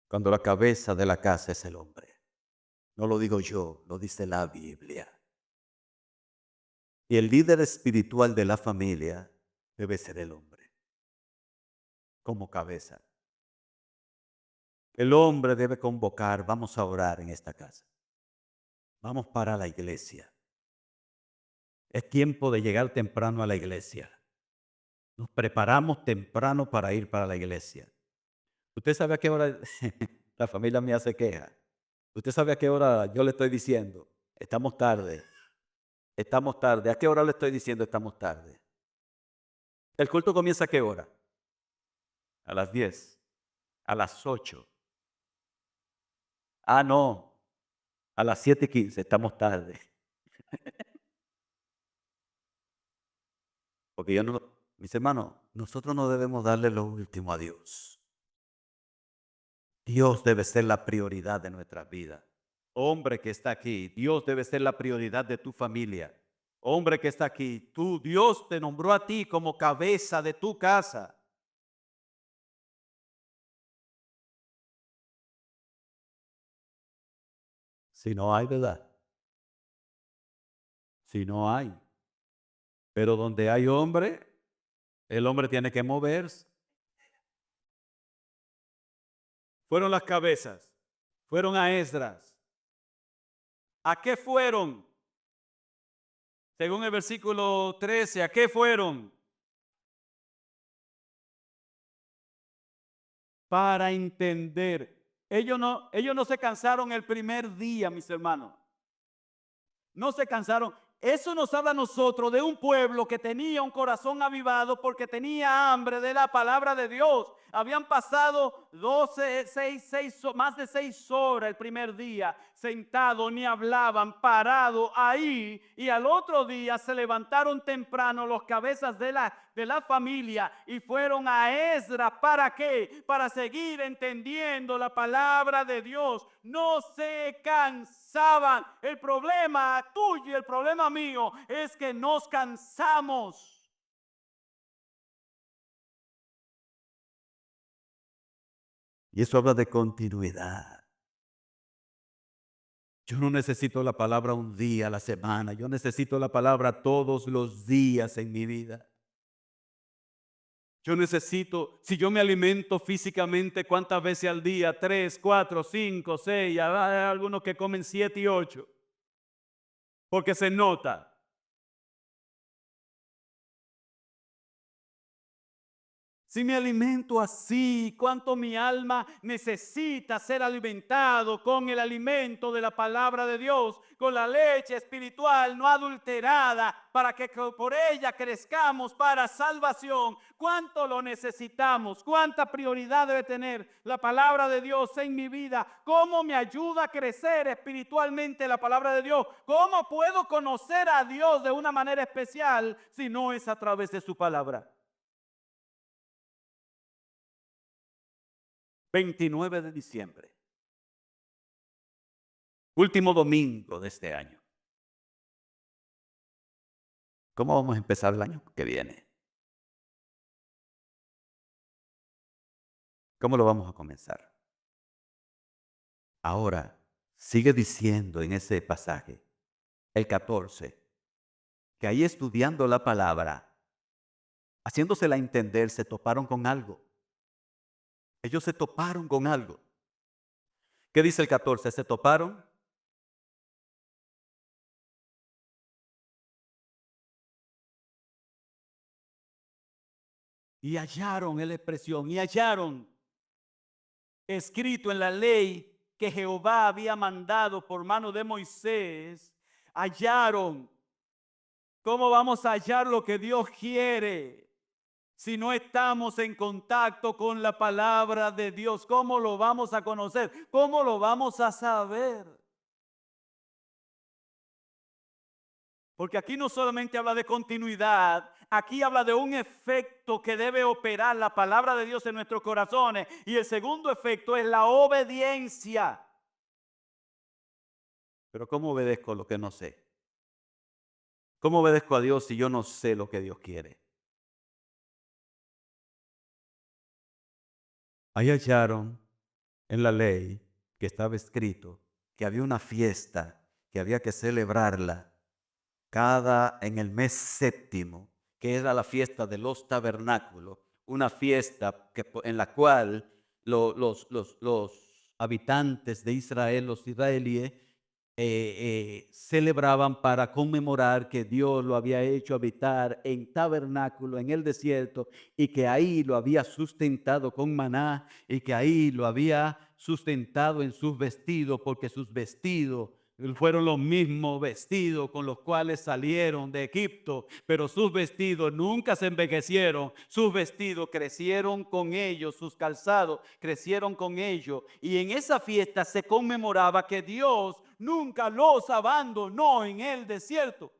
Cuando la cabeza de la casa es el hombre. No lo digo yo, lo dice la Biblia. Y el líder espiritual de la familia debe ser el hombre, como cabeza. El hombre debe convocar, vamos a orar en esta casa. Vamos para la iglesia. Es tiempo de llegar temprano a la iglesia. Nos preparamos temprano para ir para la iglesia. ¿Usted sabe a qué hora la familia mía se queja? ¿Usted sabe a qué hora yo le estoy diciendo? Estamos tarde. Estamos tarde. ¿A qué hora le estoy diciendo estamos tarde? ¿El culto comienza a qué hora? A las 10. A las 8. Ah, no. A las 7:15. Estamos tarde. Porque yo no, mis hermanos, nosotros no debemos darle lo último a Dios. Dios debe ser la prioridad de nuestras vidas. Hombre que está aquí, Dios debe ser la prioridad de tu familia. Hombre que está aquí, Dios te nombró a ti como cabeza de tu casa. Si no hay, ¿verdad? Si no hay. Pero donde hay hombre, el hombre tiene que moverse. Fueron las cabezas, fueron a Esdras. ¿A qué fueron? Según el versículo 13, ¿a qué fueron? Para entender. Ellos no se cansaron el primer día, mis hermanos. No se cansaron. Eso nos habla a nosotros de un pueblo que tenía un corazón avivado porque tenía hambre de la palabra de Dios. Habían pasado más de 6 horas el primer día, sentados, ni hablaban, parados ahí. Y al otro día se levantaron temprano los cabezas de la familia y fueron a Esdras. ¿Para qué? Para seguir entendiendo la palabra de Dios. No se cansaban. El problema tuyo y el problema mío es que nos cansamos. Y eso habla de continuidad. Yo no necesito la palabra un día a la semana. Yo necesito la palabra todos los días en mi vida. Yo necesito, si yo me alimento físicamente, ¿cuántas veces al día? 3, 4, 5, 6. Hay algunos que comen 7 y 8. Porque se nota. Si me alimento así, cuánto mi alma necesita ser alimentado con el alimento de la palabra de Dios, con la leche espiritual no adulterada, para que por ella crezcamos para salvación. Cuánto lo necesitamos, cuánta prioridad debe tener la palabra de Dios en mi vida, cómo me ayuda a crecer espiritualmente la palabra de Dios, cómo puedo conocer a Dios de una manera especial si no es a través de su palabra. 29 de diciembre, último domingo de este año. ¿Cómo vamos a empezar el año que viene? ¿Cómo lo vamos a comenzar? Ahora, sigue diciendo en ese pasaje, el 14, que ahí estudiando la palabra, haciéndosela entender, se toparon con algo. Ellos se toparon con algo. ¿Qué dice el 14? Se toparon y hallaron, es la expresión, y hallaron escrito en la ley que Jehová había mandado por mano de Moisés. Hallaron. ¿Cómo vamos a hallar lo que Dios quiere si no estamos en contacto con la palabra de Dios? ¿Cómo lo vamos a conocer? ¿Cómo lo vamos a saber? Porque aquí no solamente habla de continuidad, aquí habla de un efecto que debe operar la palabra de Dios en nuestros corazones. Y el segundo efecto es la obediencia. Pero ¿cómo obedezco lo que no sé? ¿Cómo obedezco a Dios si yo no sé lo que Dios quiere? Ahí hallaron en la ley que estaba escrito que había una fiesta que había que celebrarla en el mes séptimo, que era la fiesta de los tabernáculos, una fiesta en la cual los habitantes de Israel, los israelíes, celebraban para conmemorar que Dios lo había hecho habitar en tabernáculo en el desierto y que ahí lo había sustentado con maná y que ahí lo había sustentado en sus vestidos, porque sus vestidos fueron los mismos vestidos con los cuales salieron de Egipto, pero sus vestidos nunca se envejecieron, sus vestidos crecieron con ellos, sus calzados crecieron con ellos. Y en esa fiesta se conmemoraba que Dios nunca los abandonó en el desierto.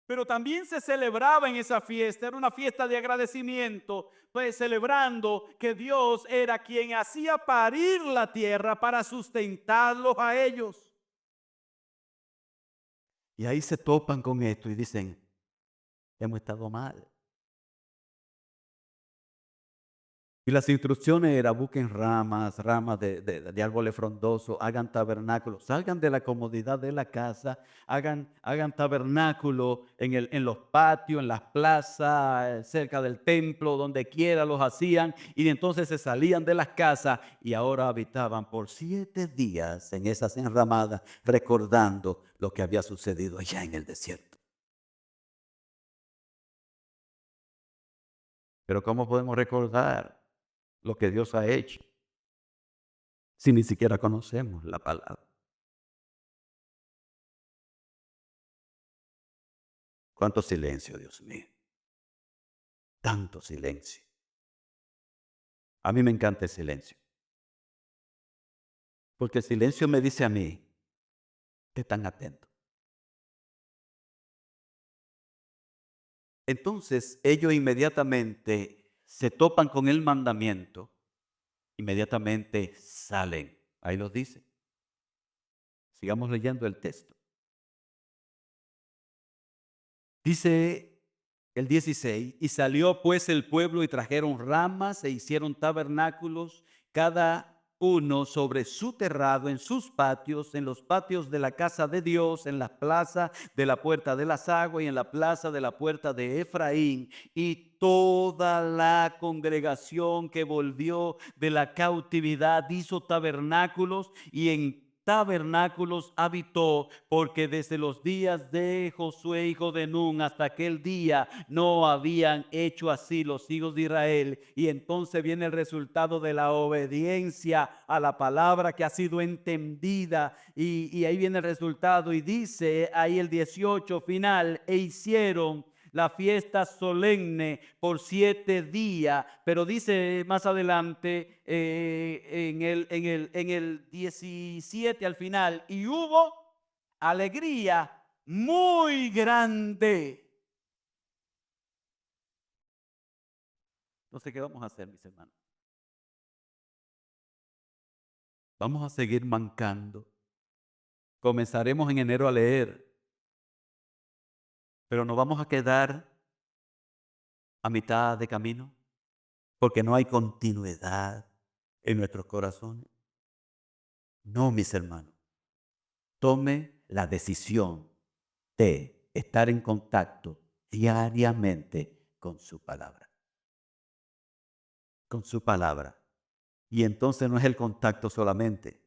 Pero también se celebraba en esa fiesta, era una fiesta de agradecimiento, pues celebrando que Dios era quien hacía parir la tierra para sustentarlos a ellos. Y ahí se topan con esto y dicen, hemos estado mal. Y las instrucciones eran: busquen ramas de árboles frondosos, hagan tabernáculos, salgan de la comodidad de la casa, hagan tabernáculo en los patios, en las plazas, cerca del templo, donde quiera los hacían. Y entonces se salían de las casas y ahora habitaban por 7 días en esas enramadas, recordando lo que había sucedido allá en el desierto. Pero ¿cómo podemos recordar lo que Dios ha hecho si ni siquiera conocemos la palabra? Cuánto silencio, Dios mío. Tanto silencio. A mí me encanta el silencio. Porque el silencio me dice a mí que están atentos. Entonces ellos inmediatamente se topan con el mandamiento, inmediatamente salen. Ahí lo dice. Sigamos leyendo el texto. Dice el 16, y salió pues el pueblo y trajeron ramas e hicieron tabernáculos, cada uno sobre su terrado, en sus patios, en los patios de la casa de Dios, en la plaza de la puerta de las aguas y en la plaza de la puerta de Efraín. Y toda la congregación que volvió de la cautividad hizo tabernáculos y en tabernáculos habitó, porque desde los días de Josué, hijo de Nun, hasta aquel día no habían hecho así los hijos de Israel. Y entonces viene el resultado de la obediencia a la palabra que ha sido entendida. Y ahí viene el resultado. Y dice ahí el 18 final, e hicieron la fiesta solemne por 7 días, pero dice más adelante en el 17 al final, y hubo alegría muy grande. Entonces, ¿qué vamos a hacer, mis hermanos? Vamos a seguir mancando. Comenzaremos en enero a leer, pero nos vamos a quedar a mitad de camino porque no hay continuidad en nuestros corazones. No, mis hermanos. Tome la decisión de estar en contacto diariamente con su palabra. Con su palabra. Y entonces no es el contacto solamente,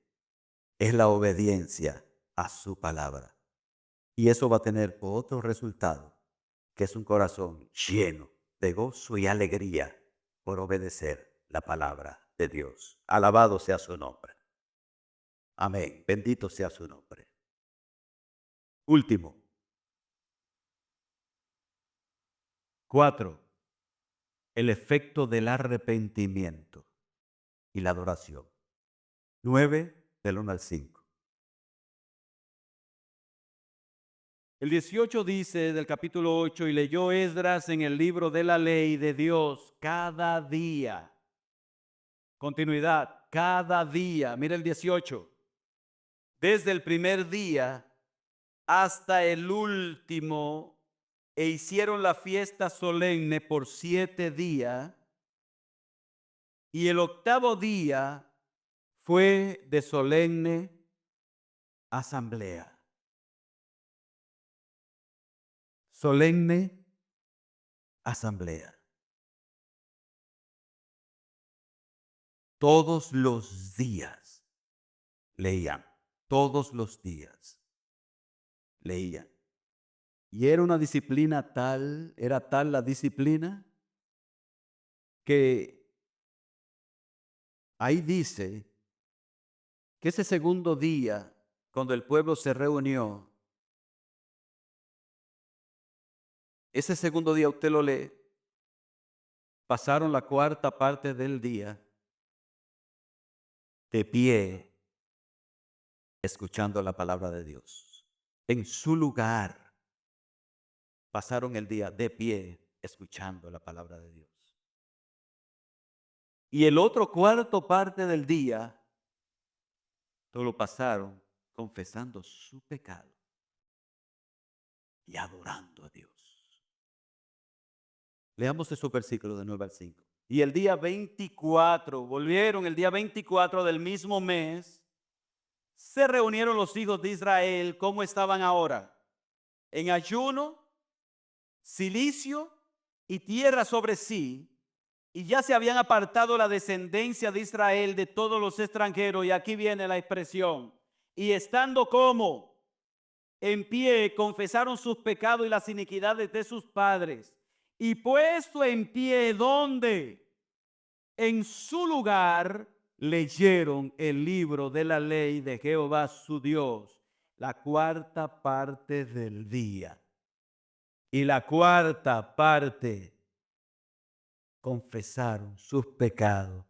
es la obediencia a su palabra. Y eso va a tener otro resultado, que es un corazón lleno de gozo y alegría por obedecer la palabra de Dios. Alabado sea su nombre. Amén. Bendito sea su nombre. Último. 4. El efecto del arrepentimiento y la adoración. 9, del 1 al 5. El 18 dice del capítulo 8, y leyó Esdras en el libro de la ley de Dios cada día. Continuidad, cada día. Mira el 18. Desde el primer día hasta el último, e hicieron la fiesta solemne por 7 días, y el octavo día fue de solemne asamblea. Solemne asamblea. Todos los días leían, todos los días leían. Y era una disciplina tal, era tal la disciplina, que ahí dice que ese segundo día, cuando el pueblo se reunió, ese segundo día usted lo lee, pasaron la cuarta parte del día de pie, escuchando la palabra de Dios. En su lugar, pasaron el día de pie, escuchando la palabra de Dios. Y el otro cuarto parte del día, todo lo pasaron confesando su pecado y adorando a Dios. Leamos esos versículos de 9 al 5. Y el día 24, volvieron el día 24 del mismo mes, se reunieron los hijos de Israel. ¿Cómo estaban ahora? En ayuno, cilicio y tierra sobre sí, y ya se habían apartado la descendencia de Israel de todos los extranjeros. Y aquí viene la expresión. Y estando como en pie, confesaron sus pecados y las iniquidades de sus padres. Y puesto en pie, ¿dónde? En su lugar, leyeron el libro de la ley de Jehová su Dios, la cuarta parte del día. Y la cuarta parte confesaron sus pecados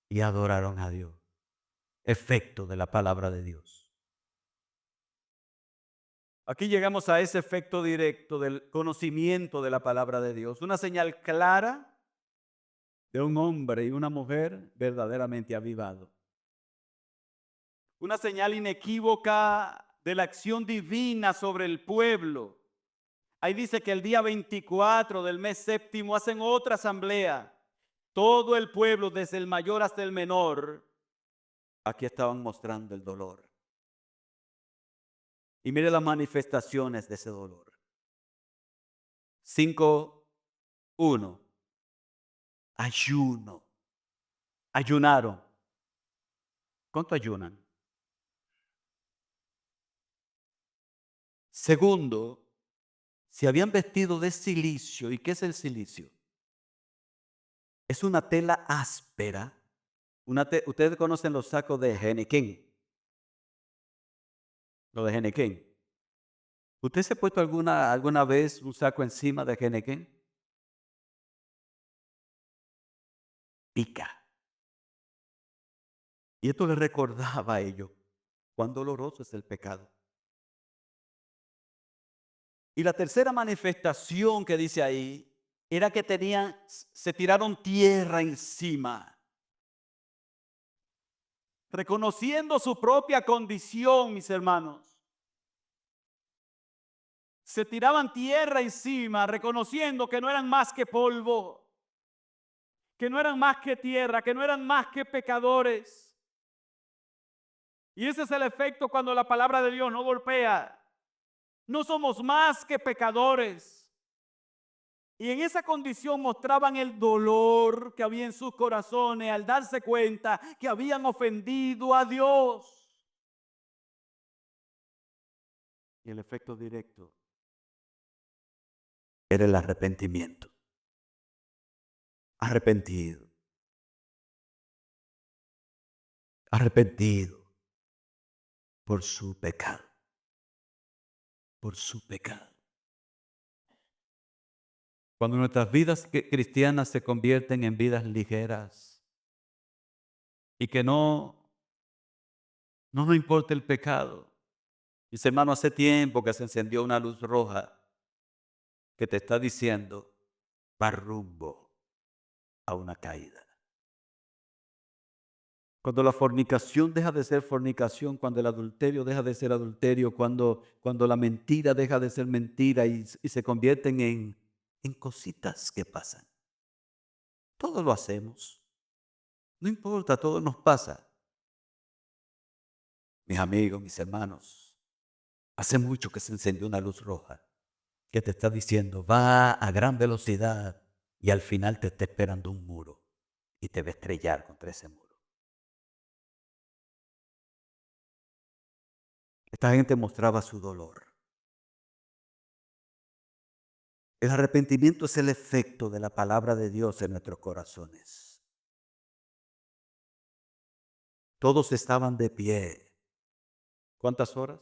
y adoraron a Dios. Efecto de la palabra de Dios. Aquí llegamos a ese efecto directo del conocimiento de la palabra de Dios. Una señal clara de un hombre y una mujer verdaderamente avivados. Una señal inequívoca de la acción divina sobre el pueblo. Ahí dice que el día 24 del mes séptimo hacen otra asamblea. Todo el pueblo, desde el mayor hasta el menor, aquí estaban mostrando el dolor. Y mire las manifestaciones de ese dolor. 5:1. Ayuno. Ayunaron. ¿Cuánto ayunan? Segundo, se habían vestido de silicio. ¿Y qué es el silicio? Es una tela áspera. Ustedes conocen los sacos de Genequén. Lo de Genequén. ¿Usted se ha puesto alguna vez un saco encima de Genequén? Pica. Y esto les recordaba a ellos cuán doloroso es el pecado. Y la tercera manifestación que dice ahí era que se tiraron tierra encima, reconociendo su propia condición, mis hermanos. Se tiraban tierra encima, reconociendo que no eran más que polvo, que no eran más que tierra, que no eran más que pecadores. Y ese es el efecto cuando la palabra de Dios no golpea. No somos más que pecadores. Y en esa condición mostraban el dolor que había en sus corazones al darse cuenta que habían ofendido a Dios. Y el efecto directo era el arrepentimiento. Arrepentido. Arrepentido por su pecado. Por su pecado. Cuando nuestras vidas cristianas se convierten en vidas ligeras y que no nos importa el pecado. Dice, hermano, hace tiempo que se encendió una luz roja que te está diciendo, va rumbo a una caída. Cuando la fornicación deja de ser fornicación, cuando el adulterio deja de ser adulterio, cuando la mentira deja de ser mentira y se convierten en cositas que pasan. Todo lo hacemos. No importa, todo nos pasa. Mis amigos, mis hermanos, hace mucho que se encendió una luz roja que te está diciendo, va a gran velocidad y al final te está esperando un muro y te va a estrellar contra ese muro. Esta gente mostraba su dolor. El arrepentimiento es el efecto de la palabra de Dios en nuestros corazones. Todos estaban de pie. ¿Cuántas horas?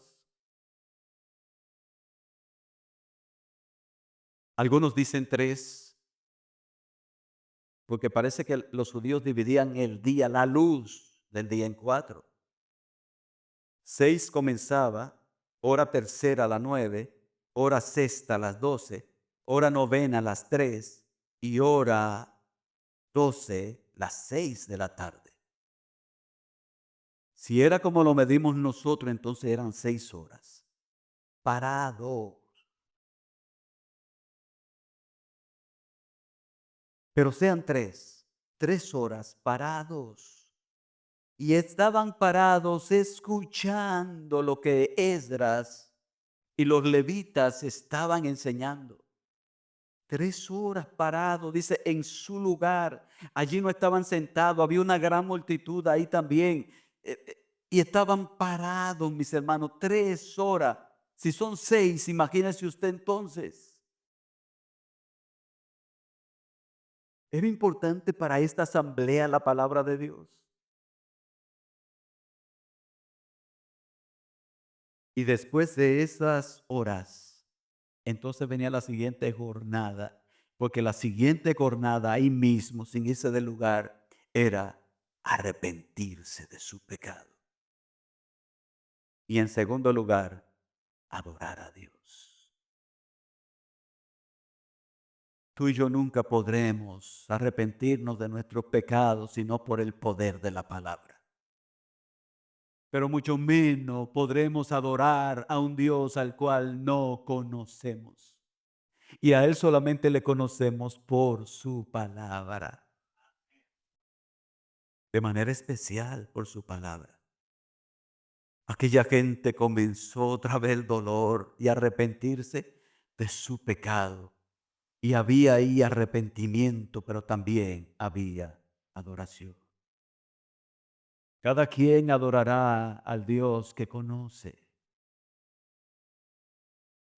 Algunos dicen 3, porque parece que los judíos dividían el día, la luz del día en 4. 6 comenzaba, hora tercera a las 9, hora sexta a las 12, hora novena a las 3 y hora 12 las 6 de la tarde. Si era como lo medimos nosotros, entonces eran 6 horas. Parados. Pero sean 3 horas parados. Y estaban parados escuchando lo que Esdras y los levitas estaban enseñando. 3 horas parados, dice, en su lugar. Allí no estaban sentados, había una gran multitud ahí también. Y estaban parados, mis hermanos, 3 horas. Si son 6, imagínese usted entonces. Era importante para esta asamblea la palabra de Dios. Y después de esas horas, entonces venía la siguiente jornada, porque la siguiente jornada ahí mismo, sin irse del lugar, era arrepentirse de su pecado. Y en segundo lugar, adorar a Dios. Tú y yo nunca podremos arrepentirnos de nuestros pecados sino por el poder de la palabra. Pero mucho menos podremos adorar a un Dios al cual no conocemos. Y a Él solamente le conocemos por su palabra. De manera especial por su palabra. Aquella gente comenzó otra vez el dolor y arrepentirse de su pecado. Y había ahí arrepentimiento, pero también había adoración. Cada quien adorará al Dios que conoce.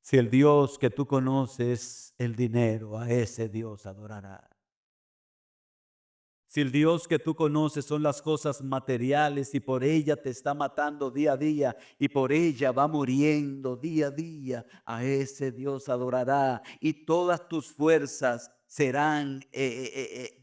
Si el Dios que tú conoces, el dinero, a ese Dios adorará. Si el Dios que tú conoces son las cosas materiales y por ella te está matando día a día y por ella va muriendo día a día, a ese Dios adorará y todas tus fuerzas serán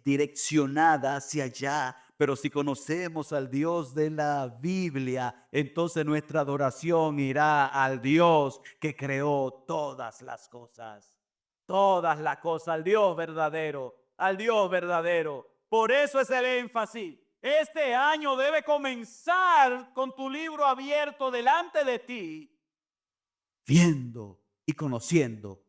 direccionadas hacia allá. Pero si conocemos al Dios de la Biblia, entonces nuestra adoración irá al Dios que creó todas las cosas. Todas las cosas, al Dios verdadero, al Dios verdadero. Por eso es el énfasis. Este año debe comenzar con tu libro abierto delante de ti, viendo y conociendo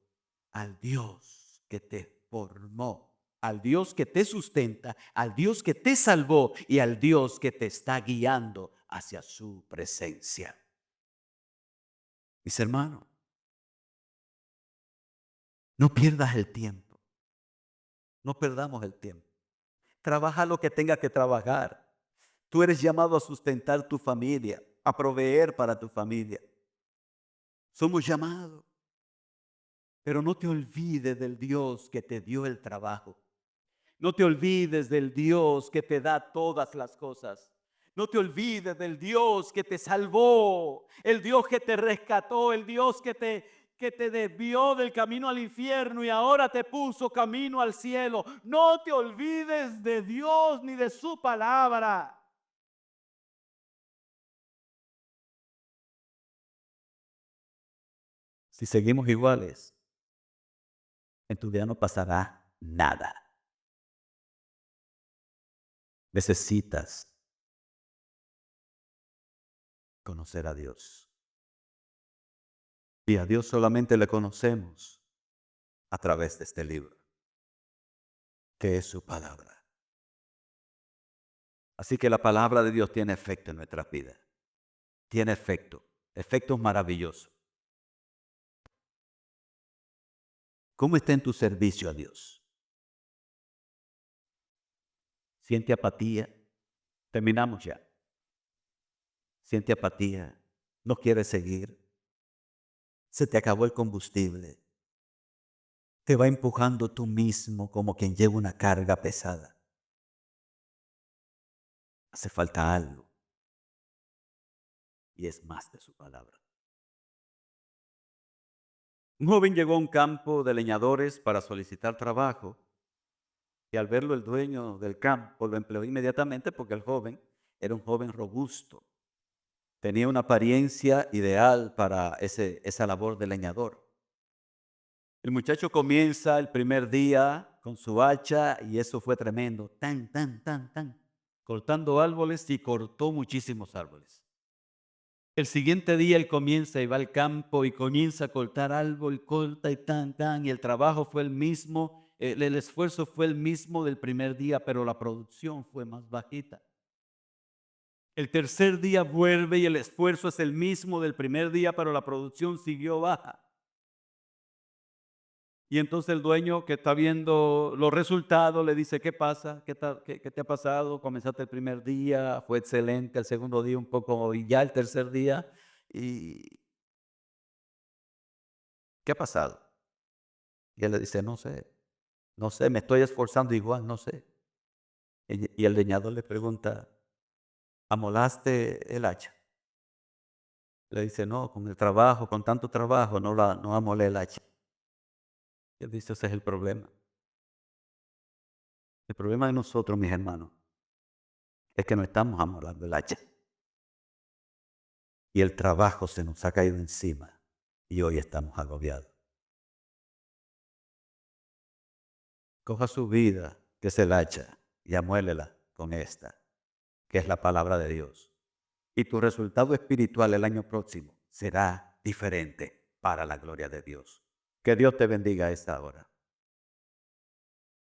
al Dios que te formó, al Dios que te sustenta, al Dios que te salvó y al Dios que te está guiando hacia su presencia. Mis hermanos, no pierdas el tiempo. No perdamos el tiempo. Trabaja lo que tenga que trabajar. Tú eres llamado a sustentar tu familia, a proveer para tu familia. Somos llamados. Pero no te olvides del Dios que te dio el trabajo. No te olvides del Dios que te da todas las cosas. No te olvides del Dios que te salvó, el Dios que te rescató, el Dios que te desvió del camino al infierno y ahora te puso camino al cielo. No te olvides de Dios ni de su palabra. Si seguimos iguales, en tu vida no pasará nada. Necesitas conocer a Dios. Y a Dios solamente le conocemos a través de este libro, que es su palabra. Así que la palabra de Dios tiene efecto en nuestras vidas. Tiene efecto, efectos maravillosos. ¿Cómo está en tu servicio a Dios? ¿Siente apatía? Terminamos ya. ¿Siente apatía? ¿No quieres seguir? ¿Se te acabó el combustible? ¿Te va empujando tú mismo como quien lleva una carga pesada? Hace falta algo. Y es más de su palabra. Un joven llegó a un campo de leñadores para solicitar trabajo y al verlo el dueño del campo lo empleó inmediatamente porque el joven era un joven robusto. Tenía una apariencia ideal para esa labor de leñador. El muchacho comienza el primer día con su hacha y eso fue tremendo. Tan, tan, tan, tan. Cortando árboles y cortó muchísimos árboles. El siguiente día él comienza y va al campo y comienza a cortar árbol, corta y tan, tan. Y el trabajo fue el mismo, el esfuerzo fue el mismo del primer día, pero la producción fue más bajita. El tercer día vuelve y el esfuerzo es el mismo del primer día, pero la producción siguió baja. Y entonces el dueño que está viendo los resultados le dice, ¿qué pasa? ¿Qué te ha pasado? Comenzaste el primer día, fue excelente, el segundo día un poco y ya el tercer día. ¿Y qué ha pasado? Y él le dice, no sé, me estoy esforzando igual, no sé. Y el leñador le pregunta, ¿amolaste el hacha? Le dice, no, con el trabajo, con tanto trabajo, no amolé el hacha. Y él dice, ese es el problema. El problema de nosotros, mis hermanos, es que no estamos amolando el hacha. Y el trabajo se nos ha caído encima y hoy estamos agobiados. Coja su vida, que es el hacha, y amuélela con esta, que es la palabra de Dios. Y tu resultado espiritual el año próximo será diferente para la gloria de Dios. Que Dios te bendiga a esta hora.